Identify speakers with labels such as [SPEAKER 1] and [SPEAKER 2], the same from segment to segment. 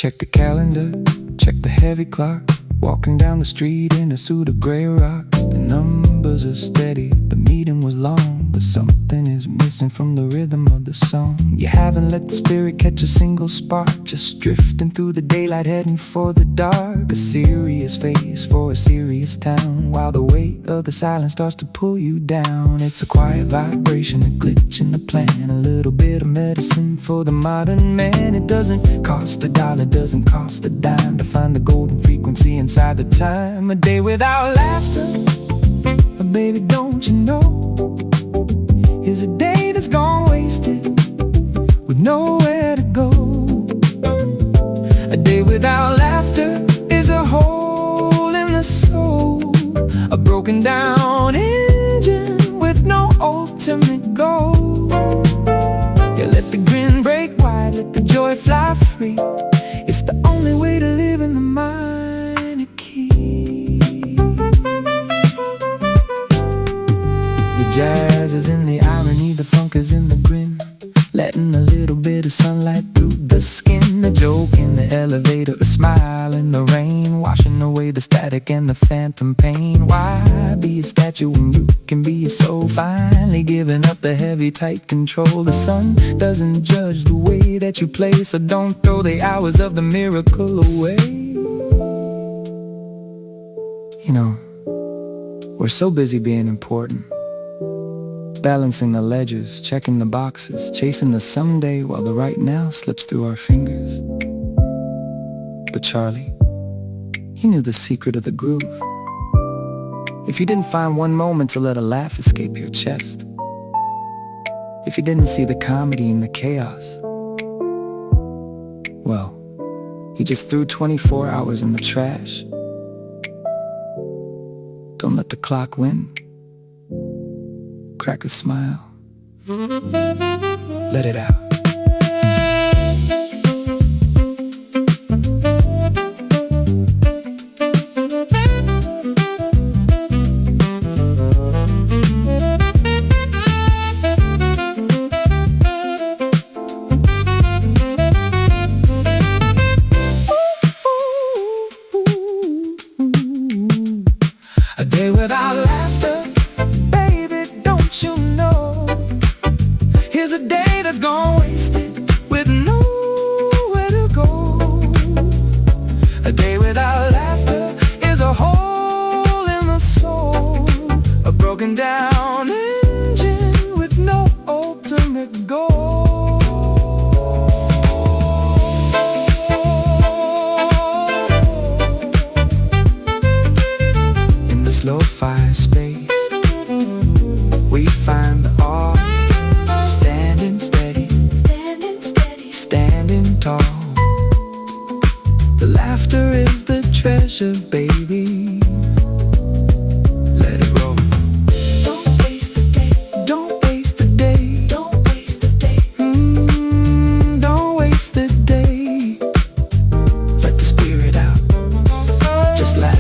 [SPEAKER 1] Check the calendar, check the heavy clock. Walking down the street in a suit of gray rock. The numbers are steady, the meeting was long, but something is missing from the rhythm of the song. You haven't let the spirit catch a single spark, just drifting through the daylight heading for the dark. A serious face for a serious town, while the weight of the silence starts to pull you down. It's a quiet vibration, a glitch in the plan, a little bit of medicine for the modern man. It doesn't cost $1, doesn't cost a dime to find the golden frequency inside the time. A day without laughter, baby, don't you know, is a day that's gone wasted with nowhere to go. A day without laughter is a hole in the soul, a broken down engine with no ultimate goal. Yeah, let the grin break wide, let the joy fly free. It's the only way to live in the minor key. The jazz is in the irony, the funk is in the grin, letting a little bit of sunlight through the skin. A joke in the elevator, a smile in the rain, washing away the static and the phantom pain. Why be a statue when you can be a soul? Finally giving up the heavy, tight control. The sun doesn't judge the way that you play, so don't throw the hours of the miracle away. You know, we're so busy being important, balancing the ledgers, checking the boxes, chasing the someday while the right now slips through our fingers. But Charlie, he knew the secret of the groove. If you didn't find one moment to let a laugh escape your chest, if you didn't see the comedy in the chaos, well, he just threw 24 hours in the trash. Don't let the clock win. Crack a smile, let it out. A day without laughter, you know, here's a day that's gone wasted with nowhere to go. A day without laughter is a hole in the soul, a broken down engine with no ultimate goal. In this lo-fi space, we find the art, standing steady, standing tall. The laughter is the treasure, baby. Let it roll. Don't waste the day. Don't waste the day. Don't waste the day. Don't waste the day. Let the spirit out. Just laugh.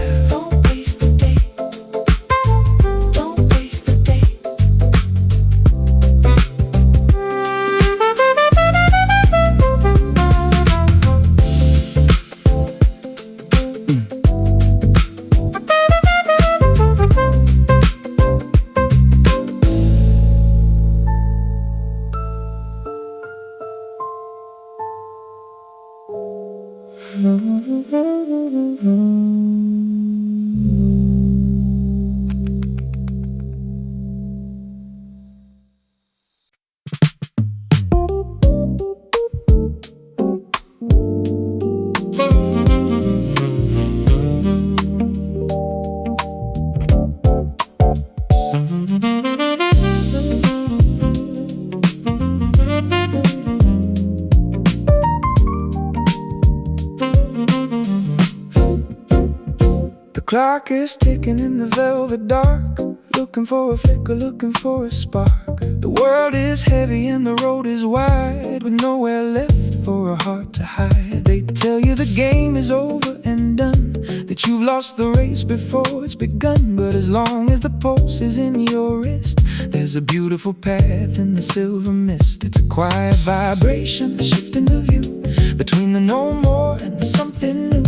[SPEAKER 1] Clock is ticking in the velvet dark, looking for a flicker, looking for a spark. The world is heavy and the road is wide, with nowhere left for a heart to hide. They tell you the game is over and done, that you've lost the race before it's begun. But as long as the pulse is in your wrist, there's a beautiful path in the silver mist. It's a quiet vibration, a shift in the view, between the no more and the something new.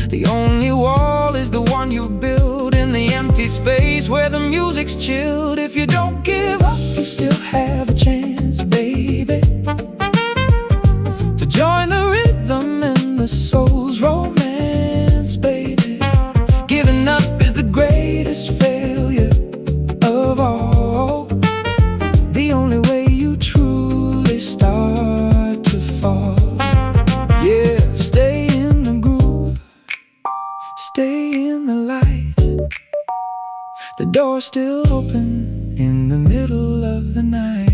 [SPEAKER 1] The only wall is the one you build in the empty space where the music's chilled. If you don't give up, you still have a chance, baby, to join the rhythm and the soul's romance, baby. Giving up is the greatest failure of all. The only way you truly start to fall. Yeah, stay in the groove, stay in the light. The door's still open in the middle of the night.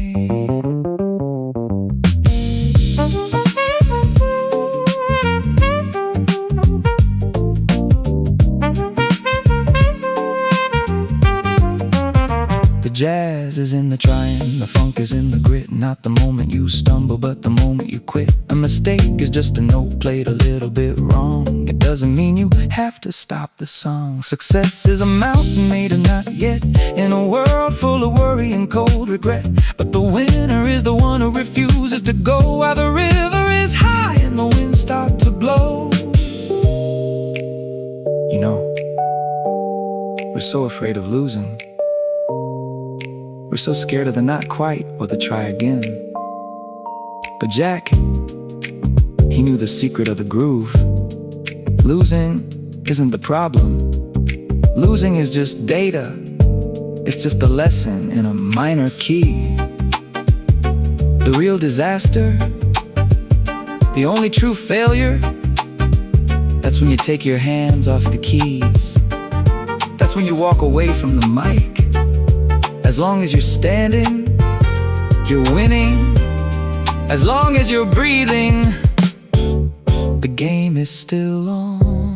[SPEAKER 1] The jazz is in the trying, the funk is in the grit. Not the moment you stumble, but the moment you quit. A mistake is just a note played a little bit wrong. It doesn't mean you have to stop the song. Success is a mountain made of not yet, in a world full of worry and cold regret. But the winner is the one who refuses to go while the river is high and the winds start to blow. You know, we're so afraid of losing. We're so scared of the not quite or the try again. But Jack, he knew the secret of the groove. Losing isn't the problem. Losing is just data. It's just a lesson in a minor key. The real disaster, the only true failure, that's when you take your hands off the keys. That's when you walk away from the mic. As long as you're standing, you're winning. As long as you're breathing, the game is still on.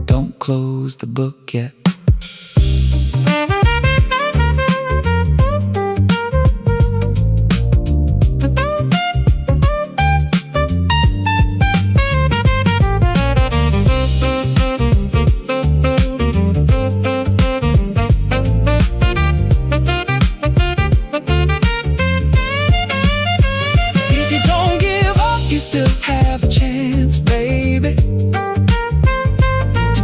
[SPEAKER 1] Don't close the book yet. Still have a chance, baby, to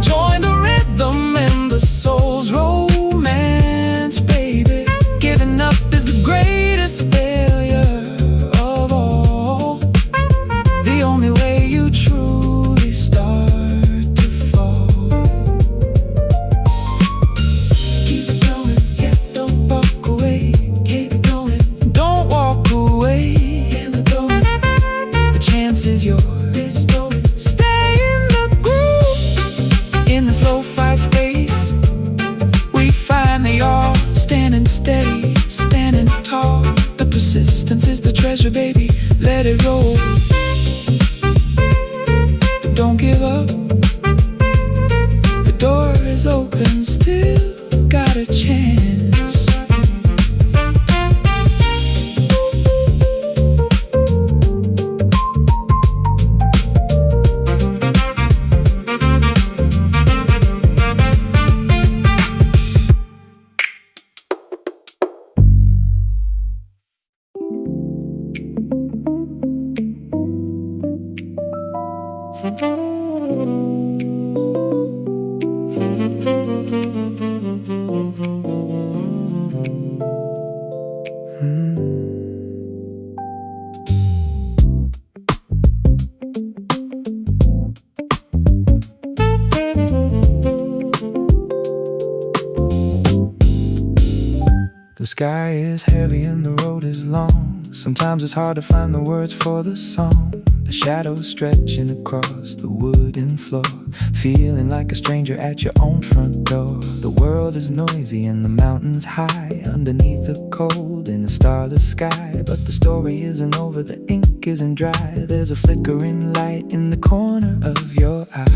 [SPEAKER 1] join the rhythm and the soul's romance, baby. Giving up is the greatest failure of all. The only way you truly start to fall. Keep it going, yeah, don't walk away. Keep it going, don't walk away. Is yours. Stay in the groove, in this lo-fi space. We find they all standing steady, standing tall. The persistence is the treasure, baby. Let it roll. But don't give up. The door is open, still got a chance. The sky is heavy and the road is long. Sometimes it's hard to find the words for the song. The shadows stretching across the wooden floor, feeling like a stranger at your own front door. The world is noisy and the mountains high, underneath the cold in a starless sky. But the story isn't over, the ink isn't dry. There's a flickering light in the corner of your eye.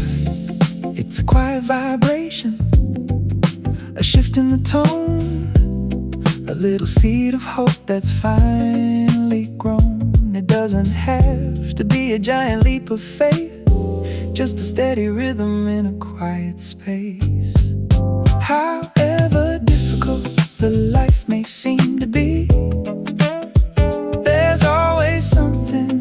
[SPEAKER 1] It's a quiet vibration, a shift in the tone, a little seed of hope that's finally grown. It doesn't have to be a giant leap of faith, just a steady rhythm in a quiet space. However difficult the life may seem to be, there's always something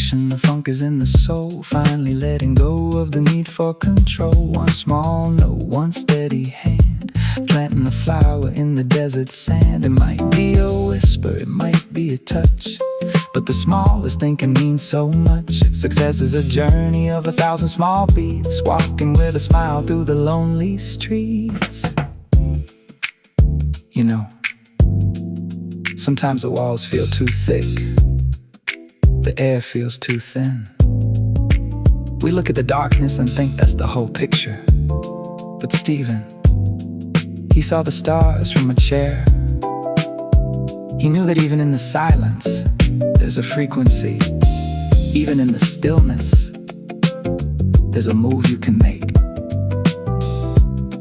[SPEAKER 1] direction, the funk is in the soul. Finally letting go of the need for control. One small note, one steady hand, planting the flower in the desert sand. It might be a whisper, it might be a touch, but the smallest thing can mean so much. Success is a journey of 1,000 small beats, walking with a smile through the lonely streets. You know, sometimes the walls feel too thick, the air feels too thin. We look at the darkness and think that's the whole picture. But Stephen, he saw the stars from a chair. He knew that even in the silence, there's a frequency. Even in the stillness, there's a move you can make.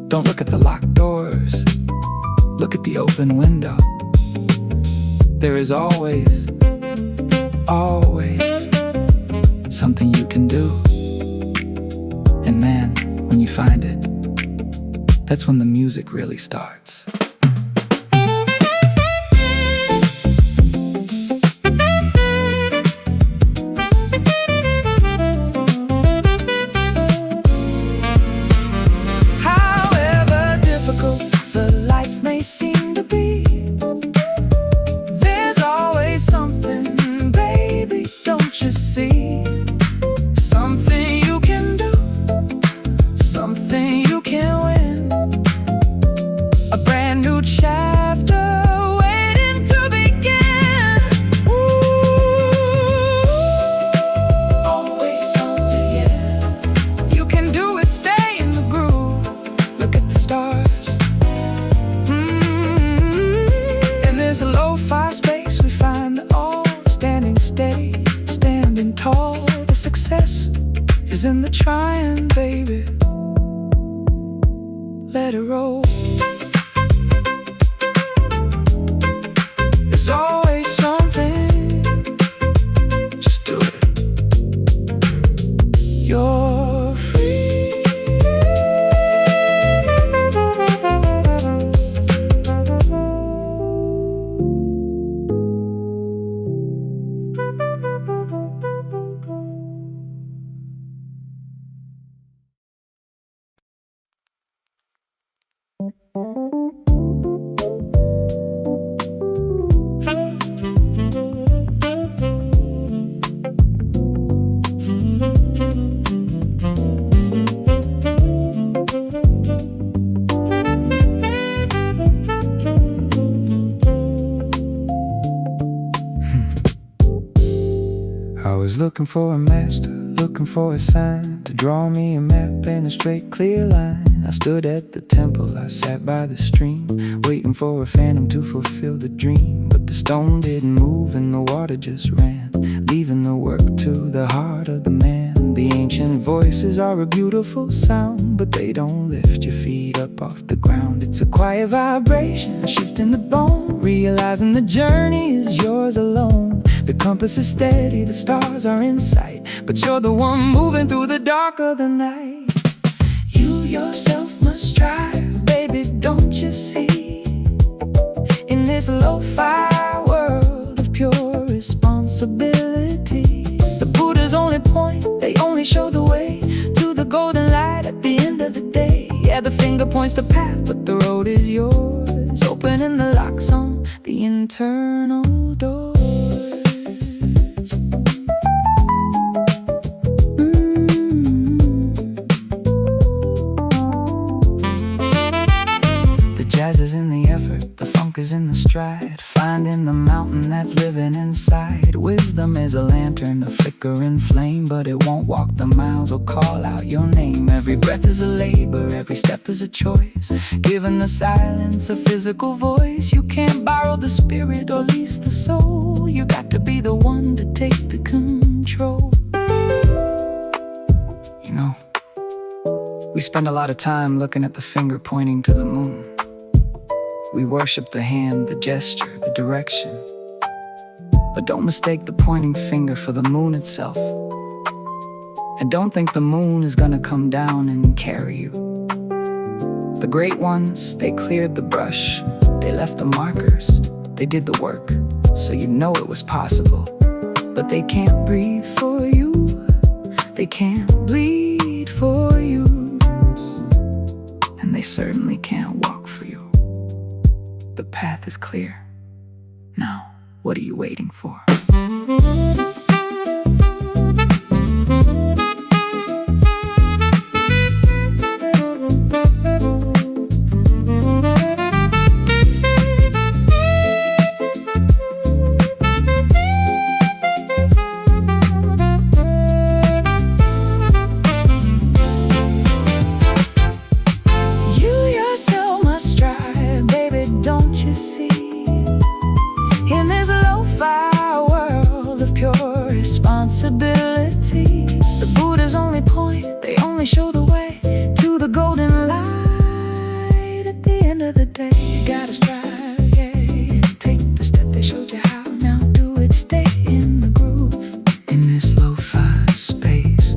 [SPEAKER 1] Don't look at the locked doors, look at the open window. There is always, always something you can do. And man, when you find it, that's when the music really starts. However difficult the life may seem to be, there's always something, baby, don't you see? Something you can do, something you can win. A brand new chapter waiting to begin. Ooh, always something, yeah. You can do it, stay in the groove. Look at the stars. In this lo-fi space we find all standing steady, standing tall. The success is in the trying, baby. Let it roll. There's always something, just do it. You're free. I was looking for a master, looking for a sign to draw me a map in a straight clear line. I stood at the temple, I sat by the stream, waiting for a phantom to fulfill the dream. But the stone didn't move and the water just ran, leaving the work to the heart of the man. The ancient voices are a beautiful sound, but they don't lift your feet up off the ground. It's a quiet vibration, shifting the bone, realizing the journey is yours alone. The compass is steady, the stars are in sight, but you're the one moving through the dark of the night. You yourself must strive, baby, don't you see? In this lo-fi world of pure responsibility, the Buddha's only point, they only show the way to the golden light at the end of the day. Yeah, the finger points the path, but the road is yours, opening the locks on the internal doors. The jazz is in the effort, the funk is in the stride, finding the mountain that's living inside. Wisdom is a lantern, a flickering flame, but it won't walk the miles or call out your name. Every breath is a labor, every step is a choice, giving the silence a physical voice. You can't borrow the spirit or lease the soul, you got to be the one to take the control. You know, we spend a lot of time looking at the finger pointing to the moon. We worship the hand, the gesture, the direction. But don't mistake the pointing finger for the moon itself. And don't think the moon is gonna come down and carry you. The great ones, they cleared the brush, they left the markers, they did the work, so you know it was possible. but they can't breathe for you. They can't bleed for you, and they certainly can't walk for you. The path is clear. Now, what are you waiting for? The Buddha's only point, they only show the way to the golden light. At the end of the day, you gotta strive, yeah. Take the step they showed you how, now do it, stay in the groove. In this lo-fi space,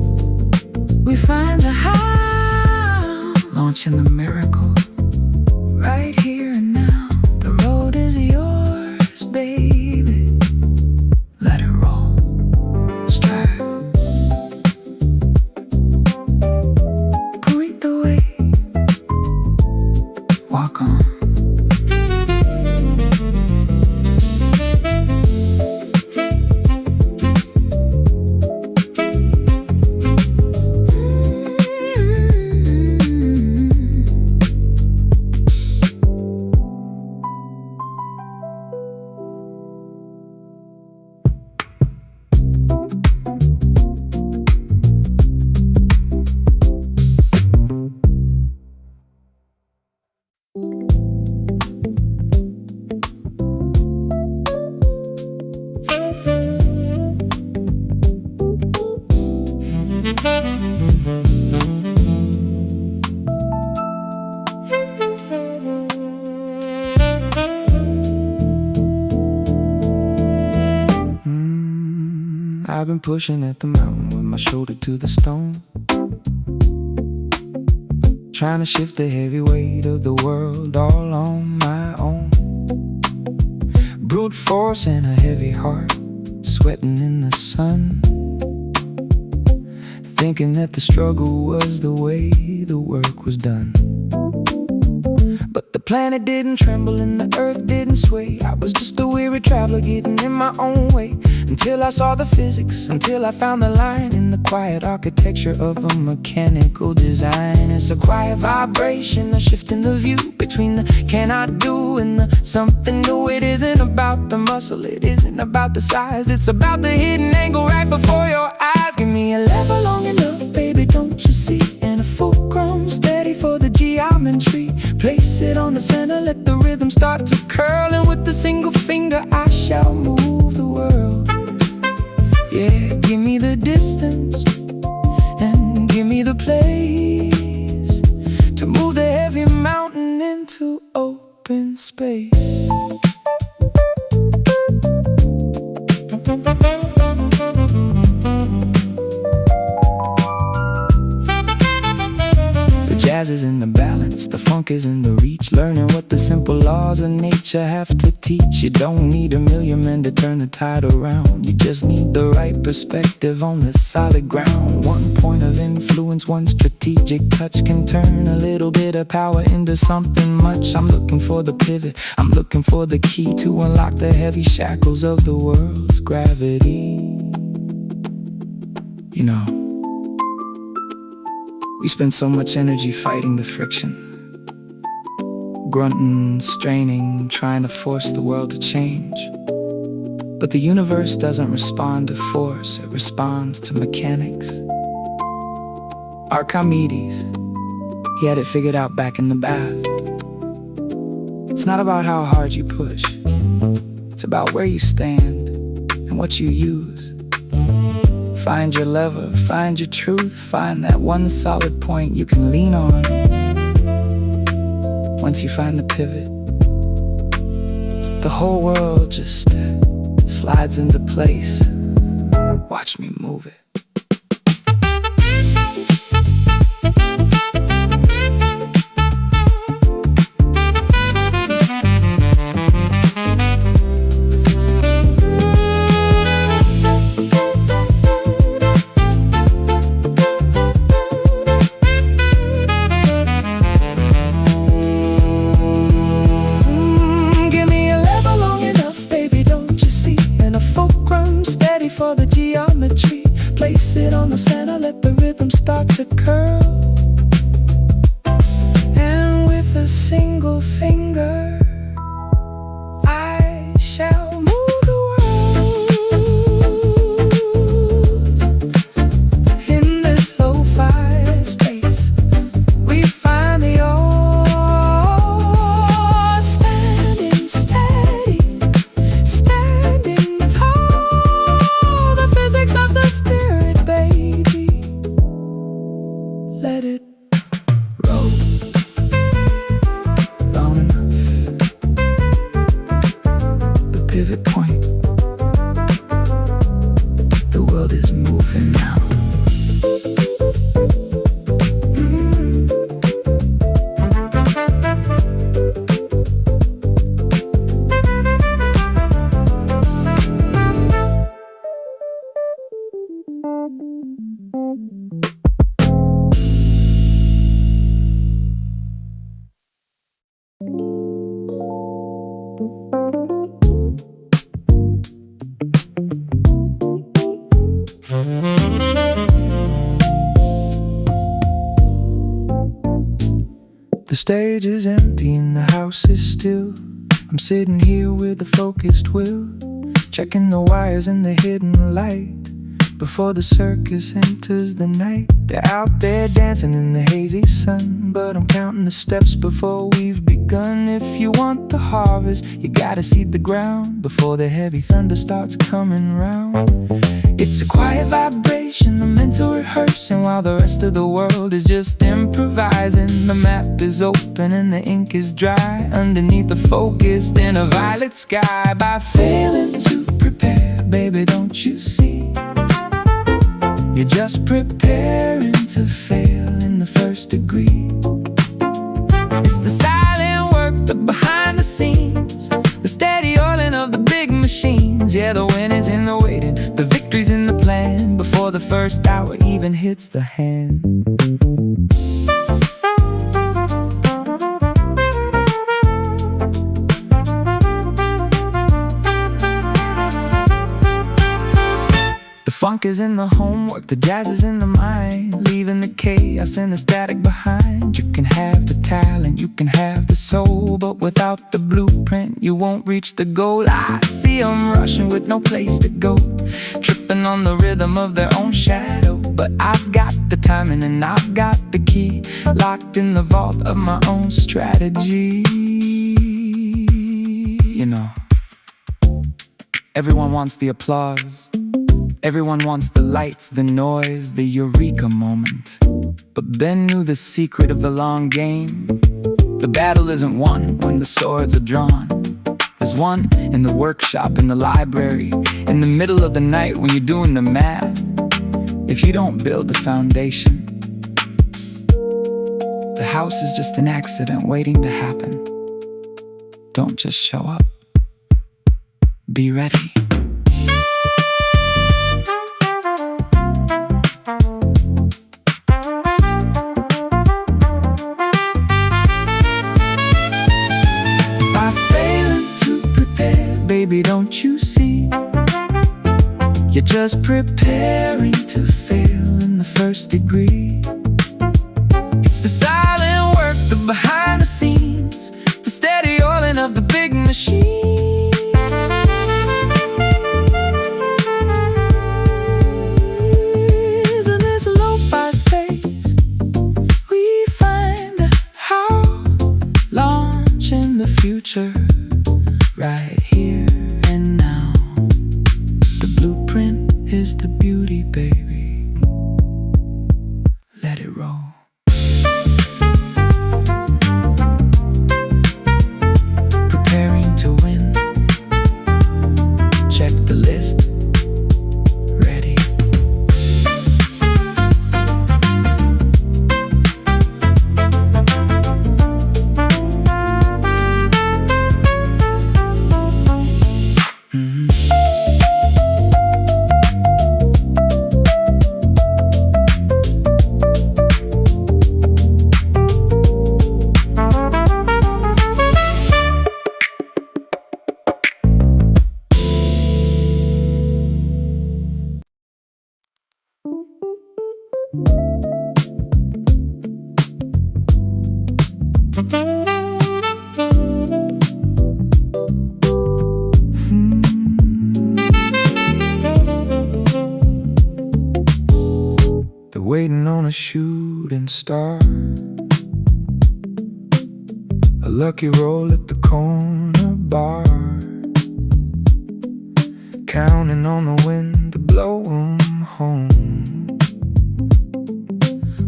[SPEAKER 1] we find the how, launching the miracle, right here and now. The road is yours, baby. Let it roll, strive. Walk on. I've been pushing at the mountain with my shoulder to the stone, trying to shift the heavy weight of the world all on my own. Brute force and a heavy heart, sweating in the sun, thinking that the struggle was the way the work was done. But the planet didn't tremble and the earth didn't sway. I was just a weary traveler getting in my own way, until I saw the physics, until I found the line in the quiet architecture of a mechanical design. It's a quiet vibration, a shift in the view between the cannot do and the something new. It isn't about the muscle, it isn't about the size, it's about the hidden angle right before your eyes. Give me a level long enough, baby, don't you see? And a fulcrum steady for the geometry. Place it on the center, let the rhythm start to curl, and with a single finger I shall move the world. Yeah, give me the distance and give me the place to move the heavy mountain into open space. The jazz is in the balance, the funk is in the reach, learning what the simple laws of nature have to teach. You don't need a million men to turn the tide around, you just need the right perspective on the solid ground. One point of influence, one strategic touch can turn a little bit of power into something much. I'm looking for the pivot, I'm looking for the key to unlock the heavy shackles of the world's gravity. You know, we spend so much energy fighting the friction, grunting, straining, trying to force the world to change. But the universe doesn't respond to force, it responds to mechanics. Archimedes, he had it figured out back in the bath. It's not about how hard you push, it's about where you stand and what you use. Find your lever, find your truth, find that one solid point you can lean on. Once you find the pivot, the whole world just slides into place. Watch me move it. sit on the center, let the rhythm start to curl. And with a single finger I shall move the world. In this lo-fi space we find the all standing steady, standing tall. The physics of the spirit, baby, let it roll. Long enough, the pivot point, the world is moving now. The stage is empty and the house is still. I'm sitting here with a focused will, checking the wires and the hidden light before the circus enters the night. They're out there dancing in the hazy sun, but I'm counting the steps before we've begun. If you want the harvest, you gotta seed the ground before the heavy thunder starts coming round. It's a quiet vibration, a mental rehearsing, while the rest of the world is just improvising. The map is open and the ink is dry underneath the focused in a violet sky. By failing to prepare, baby, don't you see? You're just preparing to fail in the first degree. It's the silent work, the behind the scenes, the steady oiling of the big machines. Yeah, the win is in the waiting, the victory's in the plan, before the first hour even hits the hand. The funk is in the homework, the jazz is in the mind, leaving the chaos and the static behind. You can have the talent, you can have the soul, but without the blueprint you won't reach the goal. I see them rushing with no place to go, tripping on the rhythm of their own shadow. But I've got the timing and I've got the key, locked in the vault of my own strategy. You know, everyone wants the applause, everyone wants the lights, the noise, the eureka moment. But Ben knew the secret of the long game. The battle isn't won when the swords are drawn. There's one in the workshop, in the library, in the middle of the night when you're doing the math. If you don't build the foundation, the house is just an accident waiting to happen. Don't just show up. Be ready. Baby, don't you see? You're just preparing to fail in the first degree. It's the silent work, the behind the scenes, the steady oiling of the big machine. In this lo-fi space we find the how, launching the future right here and now. The blueprint is the beauty, baby. Let it roll. Preparing to win. Check the list. Ready. They're waiting on a shooting star, a lucky roll at the corner bar, counting on the wind to blow 'em home,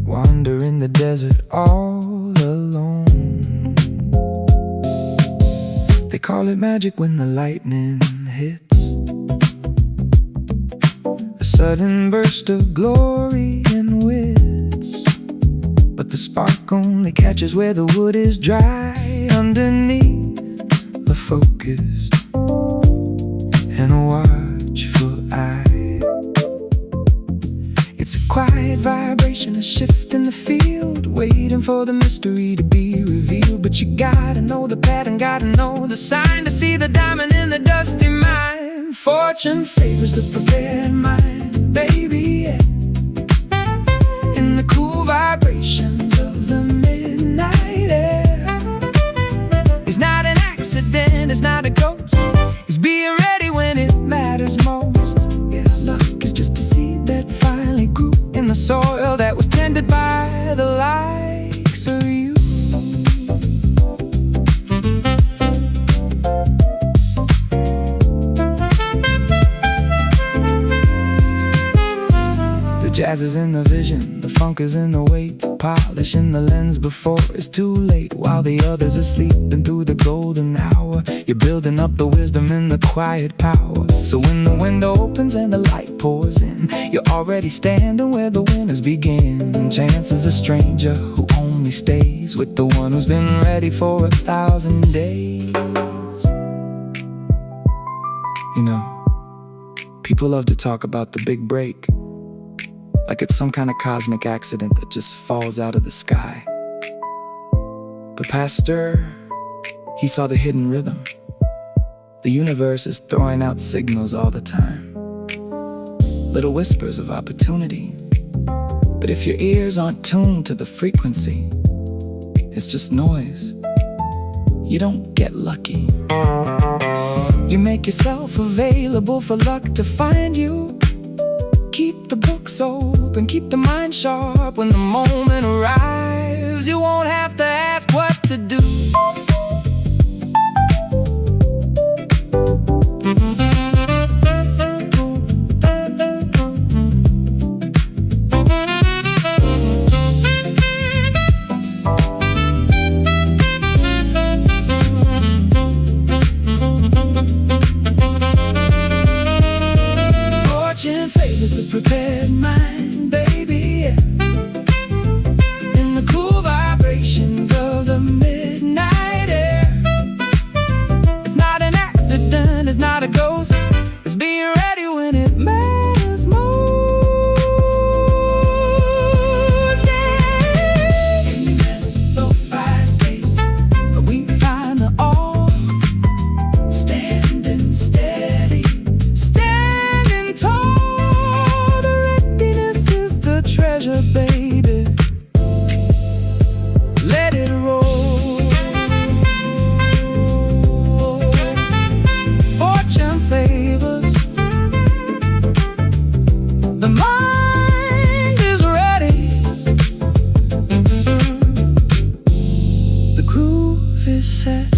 [SPEAKER 1] wandering the desert all alone. They call it magic when the lightning hits, a sudden burst of glory and wits. But the spark only catches where the wood is dry, underneath the focused and watchful eye. It's a quiet vibration, a shift in the field, waiting for the mystery to be revealed. But you gotta know the pattern, gotta know the sign to see the diamond in the dusty mine. Fortune favors the prepared mind, baby, yeah. In the cool vibrations of the midnight air. It's not an accident, it's not a ghost, it's being ready when it matters most. Yeah, luck is just a seed that finally grew in the soil that was tended by the likes of you. The jazz is in the vision, the funk is in the weight, polishing the lens before it's too late. While the others are sleeping through the golden hour, you're building up the wisdom and the quiet power. So when the window opens and the light pours in, you're already standing where the winners begin. Chance is a stranger who only stays with the one who's been ready for 1,000 days. You know, people love to talk about the big break, like it's some kind of cosmic accident that just falls out of the sky. But Pasteur, he saw the hidden rhythm. The universe is throwing out signals all the time, little whispers of opportunity. But if your ears aren't tuned to the frequency, it's just noise. You don't get lucky. You make yourself available for luck to find you. Keep the books open, keep the mind sharp. When the moment arrives, you won't have to ask what to do. Fortune favors the prepared mind, baby, yeah. In the cool vibrations of the midnight air. It's not an accident, it's not a ghost, it's being ready when it matters most. Yeah. In this lo-fi space, we find the awe, standing steady, standing tall. The readiness is the treasure, baby. Let it roll. Fortune favors the mind is ready. The groove is set.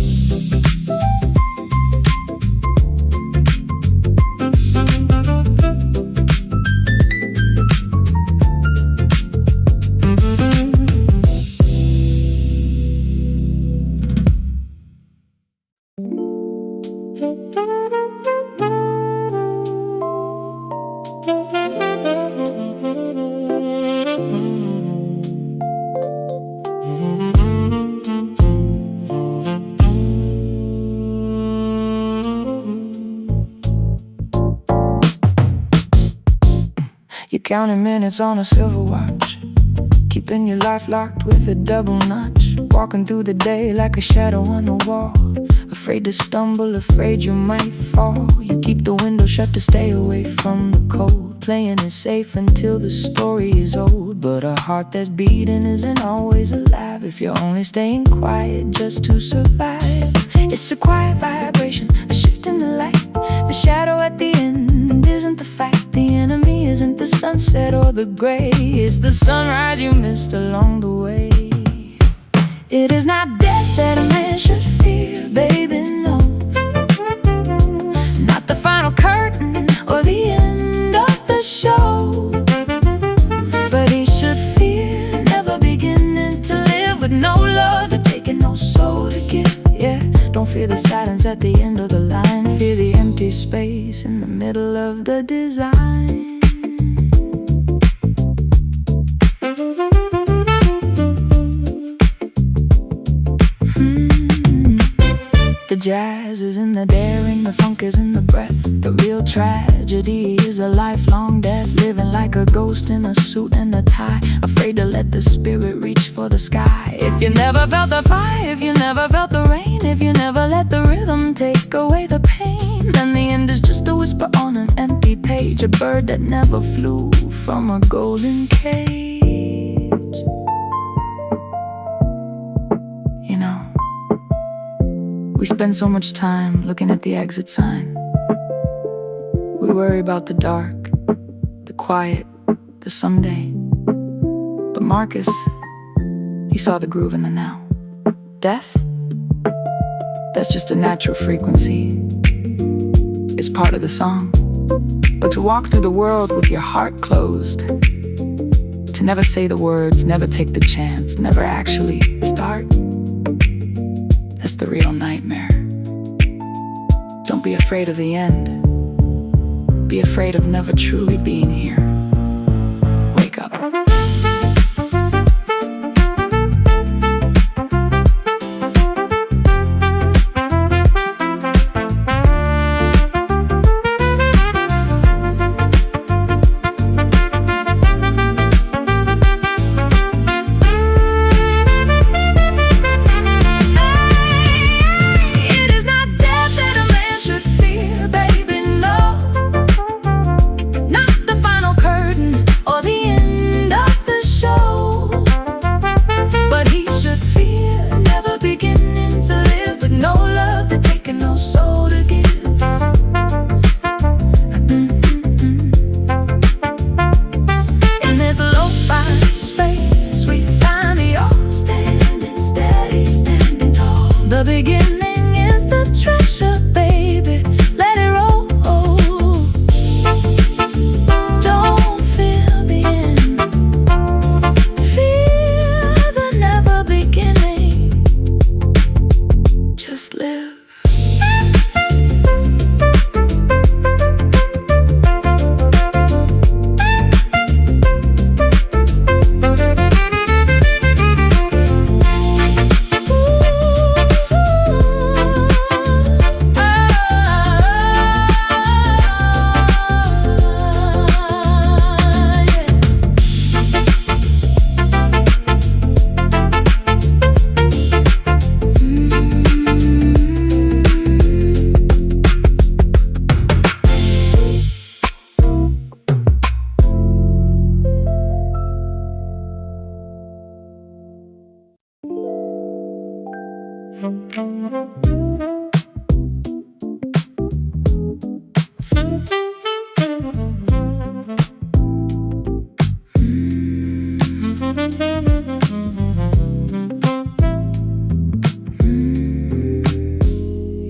[SPEAKER 1] You're counting minutes on a silver watch, keeping your life locked with a double notch, walking through the day like a shadow on the wall, Afraid to stumble, afraid you might fall. You keep the window shut to stay away from the cold. Playing it safe until the story is old. But a heart that's beating isn't always alive if you're only staying quiet just to survive. It's a quiet vibration, a shift in the light. The shadow at the end isn't the fight. The enemy isn't the sunset or the gray. It's the sunrise you missed along the way. It is not death that a man should fear, baby, no. Not the final curtain or the end of the show. But he should fear never beginning to live with no love to take and no soul to give. Yeah, don't fear the silence at the end of the line. Fear the empty space in the middle of the design. The jazz is in the daring, the funk is in the breath. The real tragedy is a lifelong death. Living like a ghost in a suit and a tie, afraid to let the spirit reach for the sky. If you never felt the fire, if you never felt the rain, if you never let the rhythm take away the pain, then the end is just a whisper on an empty page. A bird that never flew from a golden cage. You know, we spend so much time looking at the exit sign. We worry about the dark, the quiet, the someday. But Marcus, he saw the groove in the now. Death? That's just a natural frequency. It's part of the song. But to walk through the world with your heart closed, to never say the words, never take the chance, never actually start, that's the real nightmare. Don't be afraid of the end. Be afraid of never truly being here. Wake up.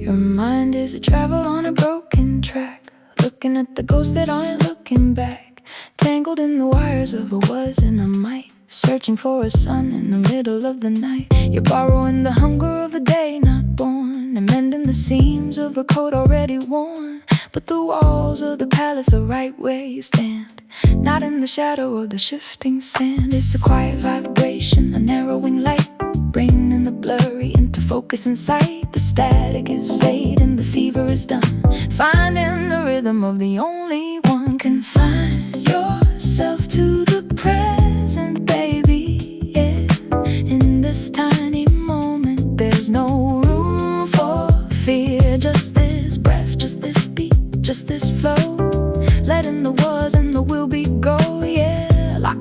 [SPEAKER 1] Your mind is a travel on a broken track, looking at the ghosts that aren't looking back, tangled in the wires of a was and a might, searching for a sun in the middle of the night. You're borrowing the hunger of a day not born, and mending the seams of a coat already worn. But the walls of the palace are right where you stand, not in the shadow of the shifting sand. It's a quiet vibration, a narrowing light, bringing the blurry into focus and sight. The static is fading, the fever is done, finding the rhythm of the only one. Confine yourself to the present, baby, yeah. In this tiny moment, there's no room for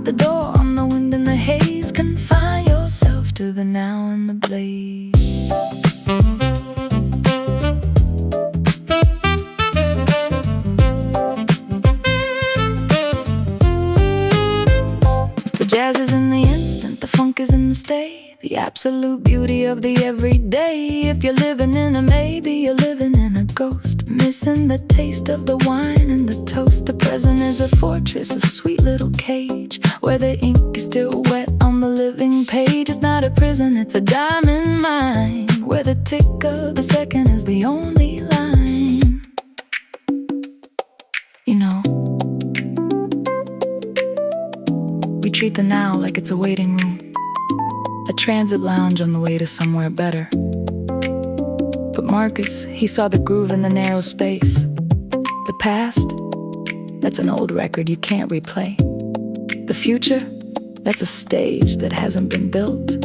[SPEAKER 1] the door on the wind and the haze. Confine yourself to the now and the blaze. The jazz is in the instant, the funk is in the stay, the absolute beauty of the everyday. If you're living in a maybe, you're living in a ghost, missing the taste of the wine and the toast. The present is a fortress, a sweet little cage, where the ink is still wet on the living page. It's not a prison, it's a diamond mine, where the tick of the second is the only line. You know, we treat the now like it's a waiting room, a transit lounge on the way to somewhere better. But Marcus, he saw the groove in the narrow space. The past, that's an old record you can't replay. The future, that's a stage that hasn't been built.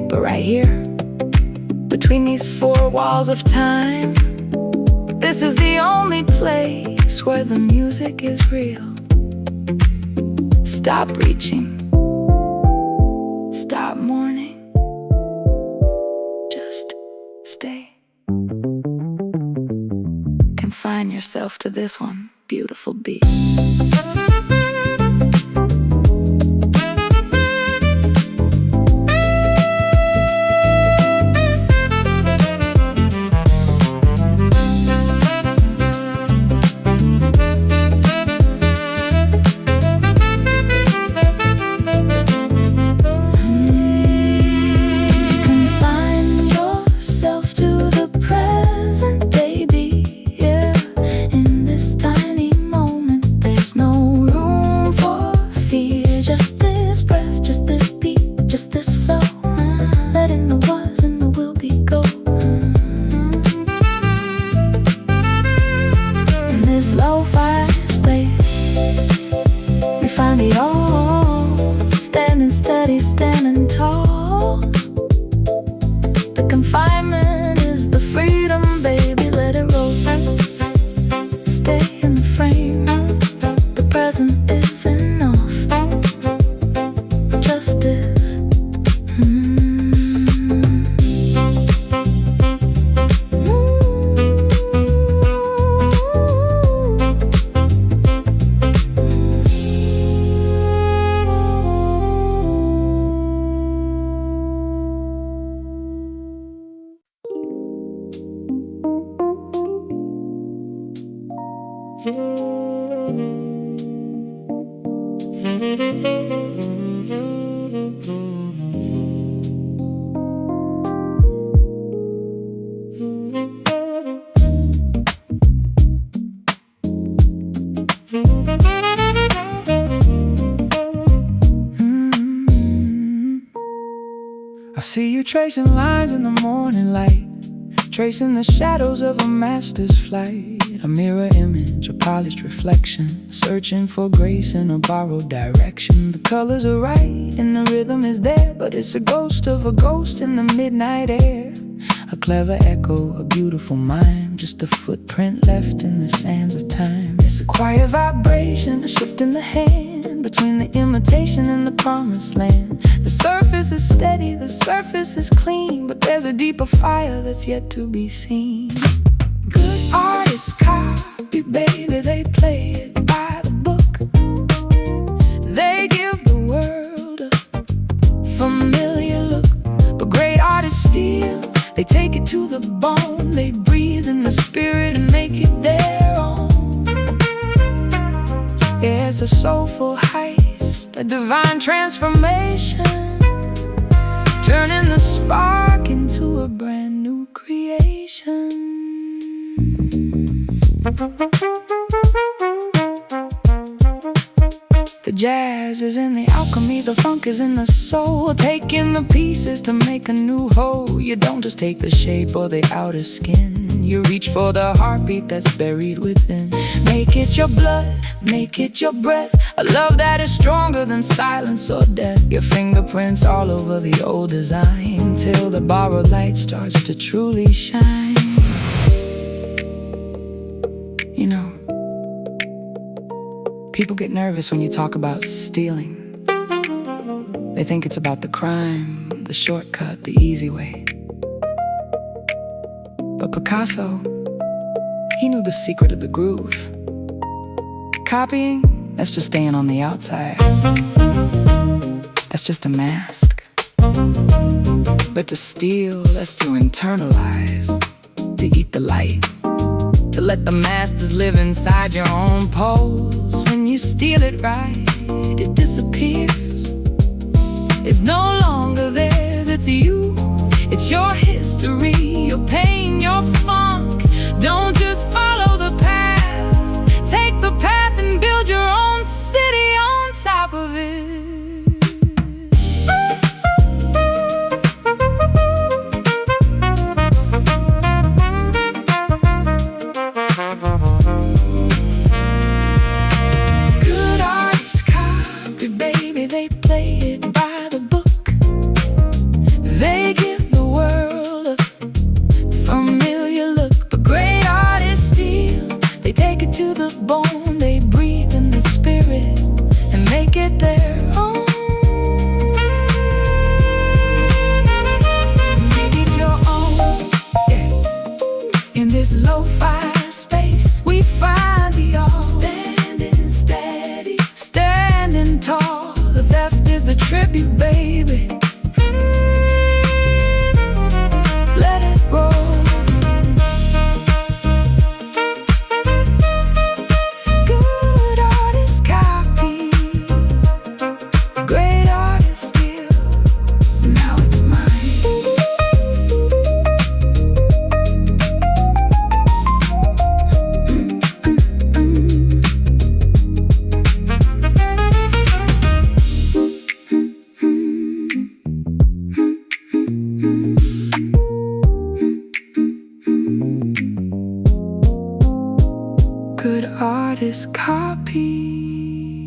[SPEAKER 1] But right here, between these four walls of time, this is the only place where the music is real. Stop reaching, stop mourning, just stay. Confine yourself to this one beautiful beat. Standing tall. The confinement is the freedom, baby, let it roll. Stay in the frame, the present is enough. Justice.
[SPEAKER 2] I see you tracing lines in the morning light, tracing the shadows of a master's flight. A mirror image, a polished reflection, searching for grace in a borrowed direction. The colors are right and the rhythm is there, but it's a ghost of a ghost in the midnight air. A clever echo, a beautiful mime, just a footprint left in the sands of time. It's a quiet vibration, a shift in the hand, between the imitation and the promised land. The surface is steady, the surface is clean, but there's a deeper fire that's yet to be seen. Good artists copy, baby, they play it by the book. They give the world a familiar look, but great artists steal. They take it to the bone, they breathe in the spirit and make it their own. Yeah, it's a soulful heist, a divine transformation, turning the spark into a brand new creation. The jazz is in the alchemy, the funk is in the soul, taking the pieces to make a new whole. You don't just take the shape or the outer skin, you reach for the heartbeat that's buried within. Make it your blood, make it your breath, a love that is stronger than silence or death. Your fingerprints all over the old design, till the borrowed light starts to truly shine. You know, people get nervous when you talk about stealing. They think it's about the crime, the shortcut, the easy way. But Picasso, he knew the secret of the groove. Copying, that's just staying on the outside. That's just a mask. But to steal, that's to internalize, to eat the light, to let the masters live inside your own pose. When you steal it right, it disappears. It's no longer theirs, it's you. It's your history, your pain, your funk. Don't just follow the path. Take the path and build your own city on top of it. Good artists copy, baby, they play it by the book. They give the world a familiar look. But great artists steal, they take it to the bone. They breathe in the spirit and make it their own. Make it your own, yeah. In this lo-fi space, we find the all standing steady, standing tall. The theft is the tribute, baby. Let it roll. Good artists copy, great artists steal. Now it's mine. Good artists copy,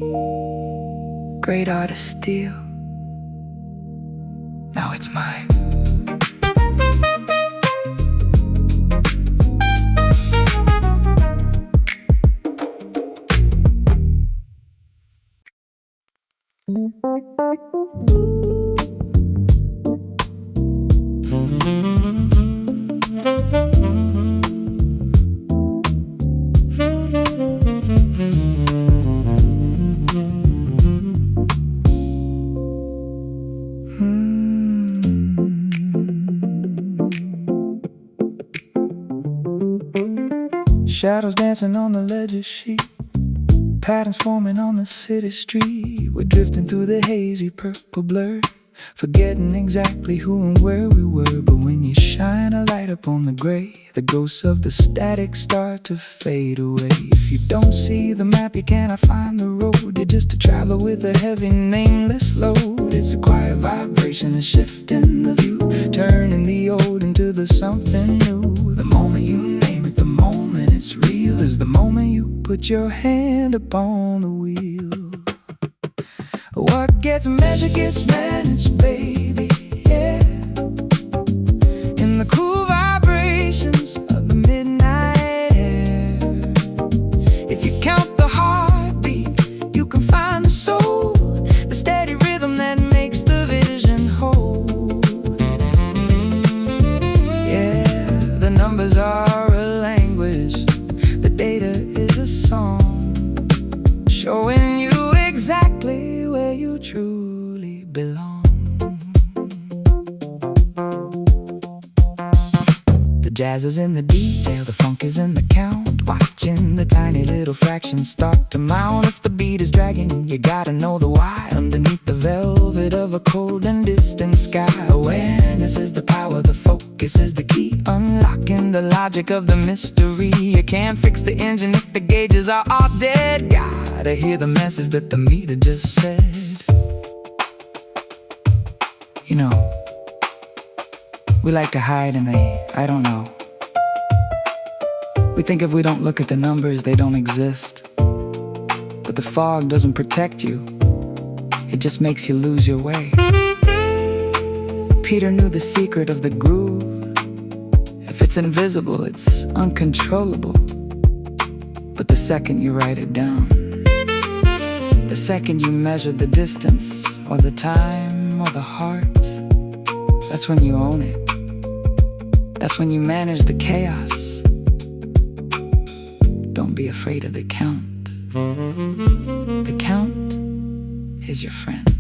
[SPEAKER 2] great artists steal. Now it's mine.
[SPEAKER 1] Shadows dancing on the ledger sheet, patterns forming on the city street. We're drifting through the hazy purple blur, forgetting exactly who and where we were. But when you shine a light up on the gray, the ghosts of the static start to fade away. If you don't see the map, you cannot find the road. You're just a traveler with a heavy nameless load. It's a quiet vibration, a shift in the view, turning the old into the something new. The moment you name it, the moment it's real, is the moment you put your hand upon the wheel. What gets measured gets managed, baby, yeah. In the cool vibrations of the midnight air. If you count the heartbeat, you can find the soul, the steady rhythm that makes the vision whole. Yeah, the numbers are a language, the data is a song, showing you exactly where you truly belong. The jazz is in the detail, the funk is in the count, watching the tiny little fractions start to mount. If the beat is dragging, you gotta know the why. Underneath the velvet of a cold and distant sky, awareness is the power, the focus is the key, unlocking the logic of the mystery. You can't fix the engine if the gauges are all dead. Gotta hear the message that the meter just said. You know, we like to hide in the I don't know. We think if we don't look at the numbers, they don't exist. But the fog doesn't protect you, it just makes you lose your way. Peter knew the secret of the groove. If it's invisible, it's uncontrollable. But the second you write it down,
[SPEAKER 2] The second you measure the distance, or the time, or the heart, that's when you own it. That's when you manage the chaos. Don't be afraid of the count. The count is your friend.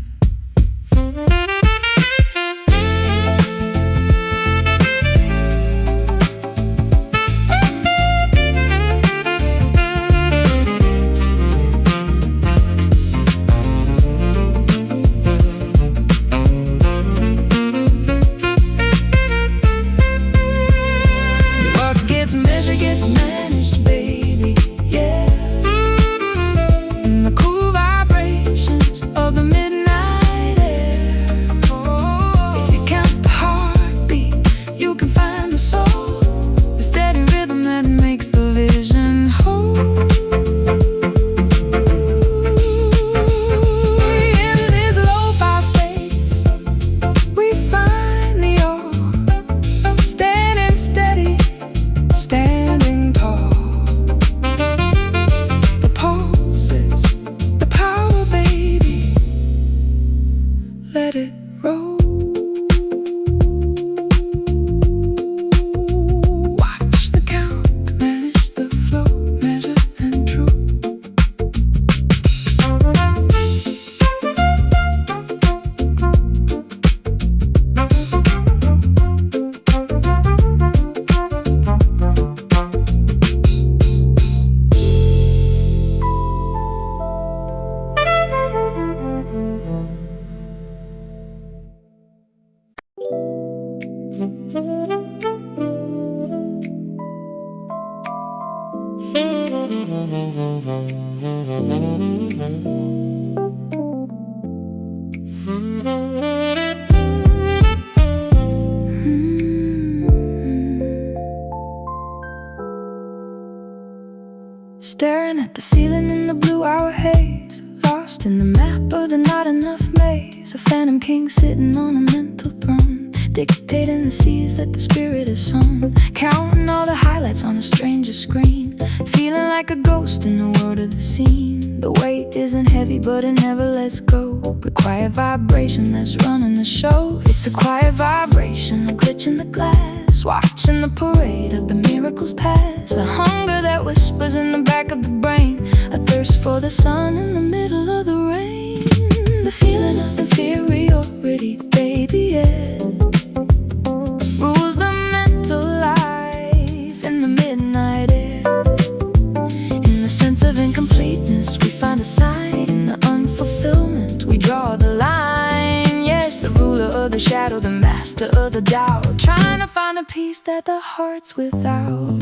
[SPEAKER 3] Staring at the ceiling in the blue-hour haze, lost in the map of the not enough maze. A phantom king sitting on a mental throne, dictating the seas that the spirit has sown. Counting all the highlights on a stranger's screen, feeling like a ghost in the world of the scene. The weight isn't heavy but it never lets go. A quiet vibration that's running the show. It's a quiet vibration, a glitch in the glass, watching the parade of the miracles pass. A hunger that whispers in the back of the brain, a thirst for the sun in the middle of the rain. The feeling of inferiority, baby, yeah, rules the mental life in the midnight air. In the sense of incompleteness, we find a sign. The unfulfillment, we draw the line. Yes, the ruler of the shadow, the master of the Tao, trying to find the peace that the heart's without.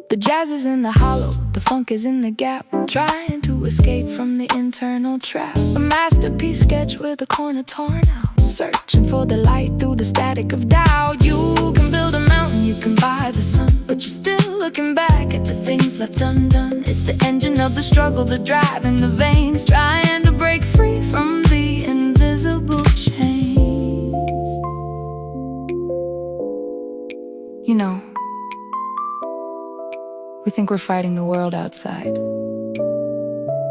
[SPEAKER 3] The jazz is in the hollow, the funk is in the gap, trying to escape from the internal trap. A masterpiece sketch with a corner torn out, searching for the light through the static of doubt. You can build a mountain, you can buy the sun, but you're still looking back at the things left undone. It's the engine of the struggle, the drive in the veins, trying to break free from the invisible chains. You know, we think we're fighting the world outside.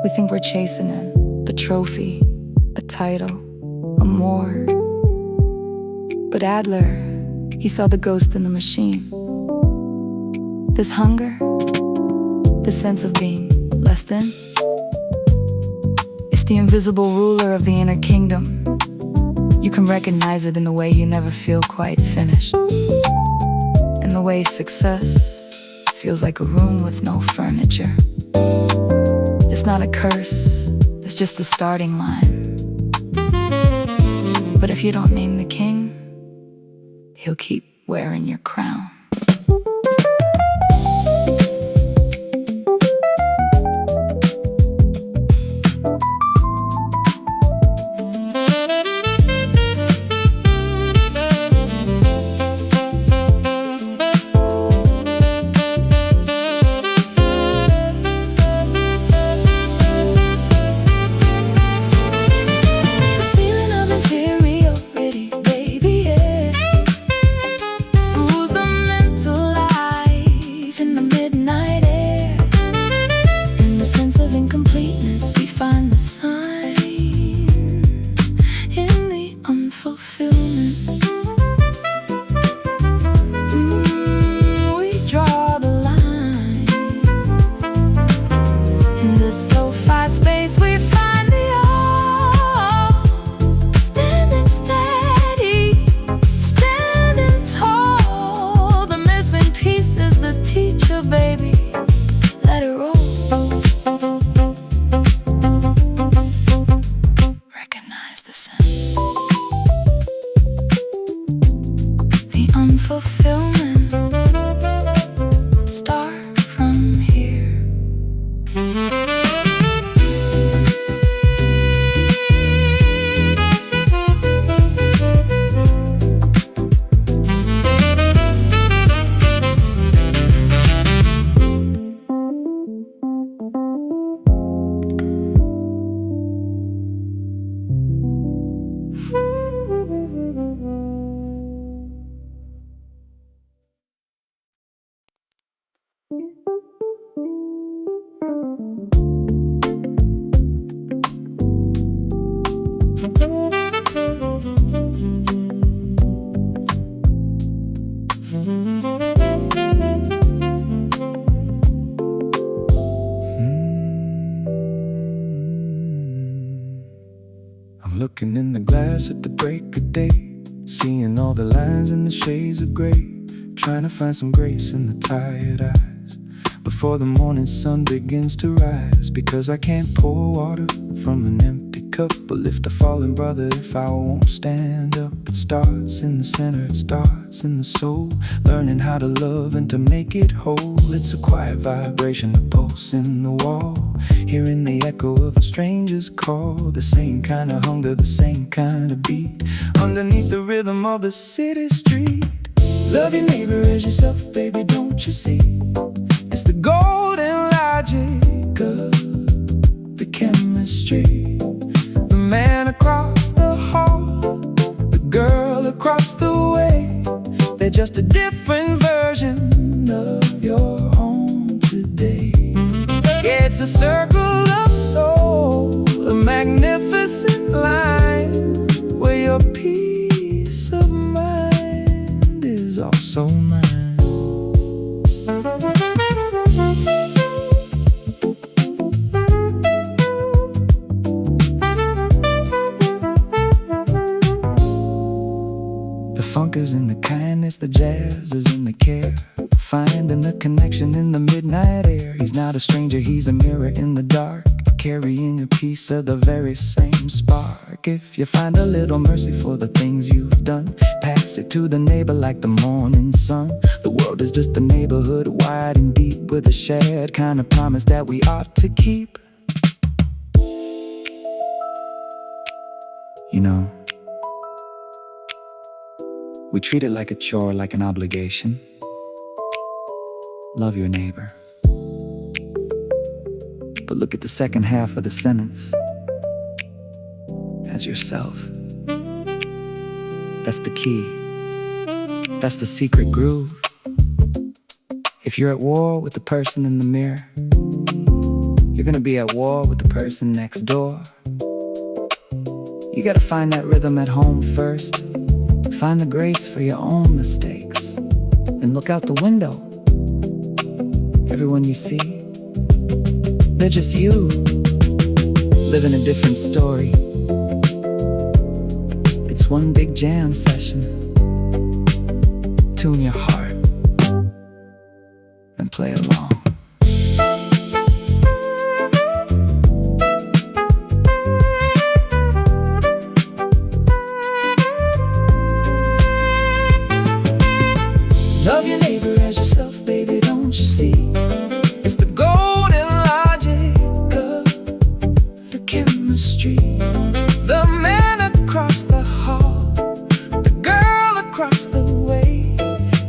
[SPEAKER 3] We think we're chasing a trophy, a title, a more. But Adler, he saw the ghost in the machine. This hunger, this sense of being less than, it's the invisible ruler of the inner kingdom. You can recognize it in the way you never feel quite finished, in the way success feels like a room with no furniture. It's not a curse, it's just the starting line. But if you don't name the king, he'll keep wearing your crown.
[SPEAKER 1] looking in the glass at the break of day, seeing all the lines and the shades of gray, trying to find some grace in the tired eyes before the morning sun begins to rise. Because I can't pour water from an empty cup or lift a fallen brother if I won't stand up. It starts in the center, it starts in the soul, learning how to love and to make it whole. It's a quiet vibration, a pulse in the wall, hearing the echo of a stranger's call. The same kind of hunger, the same kind of beat, underneath the rhythm of the city street. Love your neighbor as yourself, baby, don't you see? It's the golden logic of the chemistry. The man across the hall, the girl across the way, they're just a different version of your own today. Yeah, it's a circle of soul, a magnificent line where your peace of mind is also mine. The funk is in the kindness, the jazz is in the care, finding the connection in the midnight air. He's not a stranger, he's a mirror in the dark, carrying a piece of the very same spark. If you find a little mercy for the things you've done, pass it to the neighbor like the morning sun. The world is just a neighborhood, wide and deep, with a shared kind of promise that we ought to keep. You know, we treat it like a chore, like an obligation. Love your neighbor. But look at the second half of the sentence. As yourself. That's the key. That's the secret groove. If you're at war with the person in the mirror, you're gonna be at war with the person next door. You gotta find that rhythm at home first. Find the grace for your own mistakes, and look out the window. Everyone you see, they're just you, living a different story. It's one big jam session. Tune your heart and play along. Love your neighbor as yourself, baby, don't you see? It's the golden logic of the chemistry. The man across the hall, the girl across the way,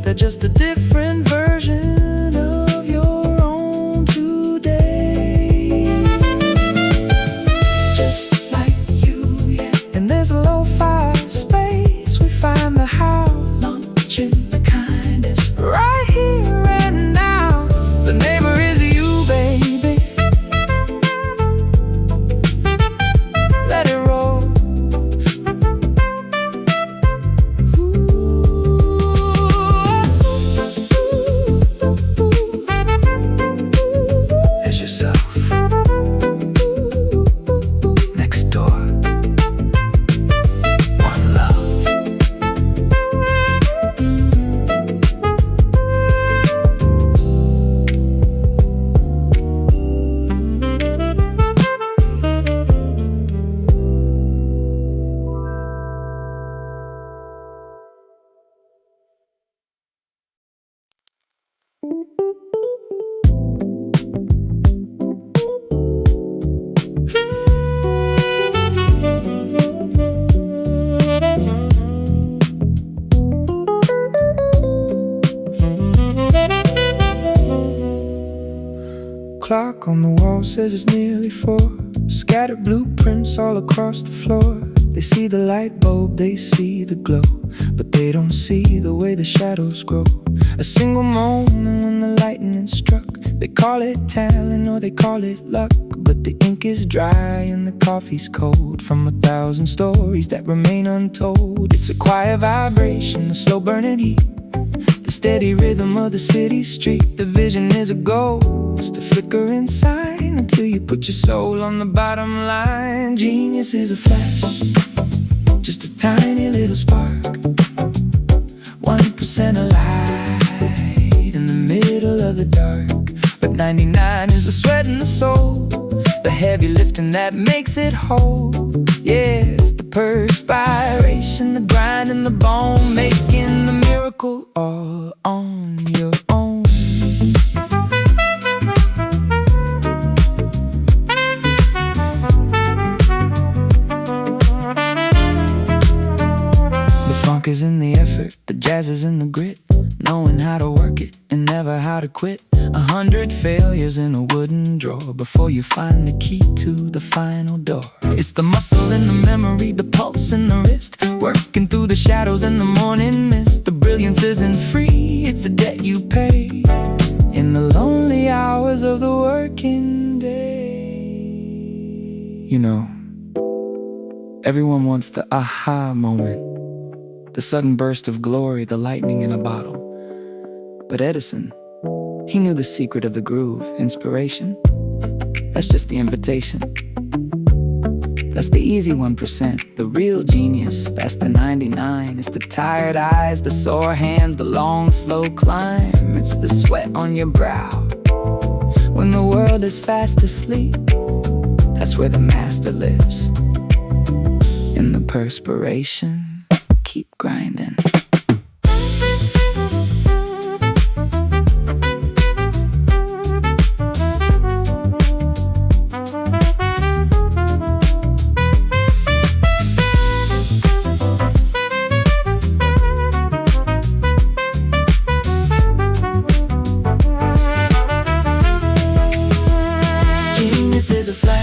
[SPEAKER 1] they're just a different version of your own today. Just like you, yeah. And there's a lo-fi space, we find the how, lunch in the kindness, right here and now. The neighbor is you, baby. Let it roll. As yourself. Next door. One love. Clock on the wall says it's nearly 4. Scattered blueprints all across the floor. They see the light bulb, they see the glow, but they don't see the way the shadows grow. A single moment when the lightning struck, they call it talent or they call it luck, but the ink is dry and the coffee's cold from 1,000 stories that remain untold. It's a quiet vibration, a slow burning heat, the steady rhythm of the city street. The vision is a ghost, a flickering sign, until you put your soul on the bottom line. Genius is a flash,
[SPEAKER 2] tiny little spark, 1% of light in the middle of the dark. But 99 is the sweat and the soul, the heavy lifting that makes it whole. Yeah, it's the perspiration, the grind and the bone, making the miracle all on your own. The funk is in the effort, the jazz is in the grit, knowing how to work it and never how to quit. 100 failures in a wooden drawer before you find the key to the final door. It's the muscle and the memory, the pulse and the wrist, working through the shadows and the morning mist. The brilliance isn't free, it's a debt you pay in the lonely hours of the working day. You know, everyone wants the aha moment, the sudden burst of glory, the lightning in a bottle. But Edison, he knew the secret of the groove, inspiration. That's just the invitation. That's the easy 1%, the real genius. That's the 99. It's the tired eyes, the sore hands, the long, slow climb. It's the sweat on your brow when the world is fast asleep. That's where the master lives, in the perspiration. Keep grinding. Genius is a flash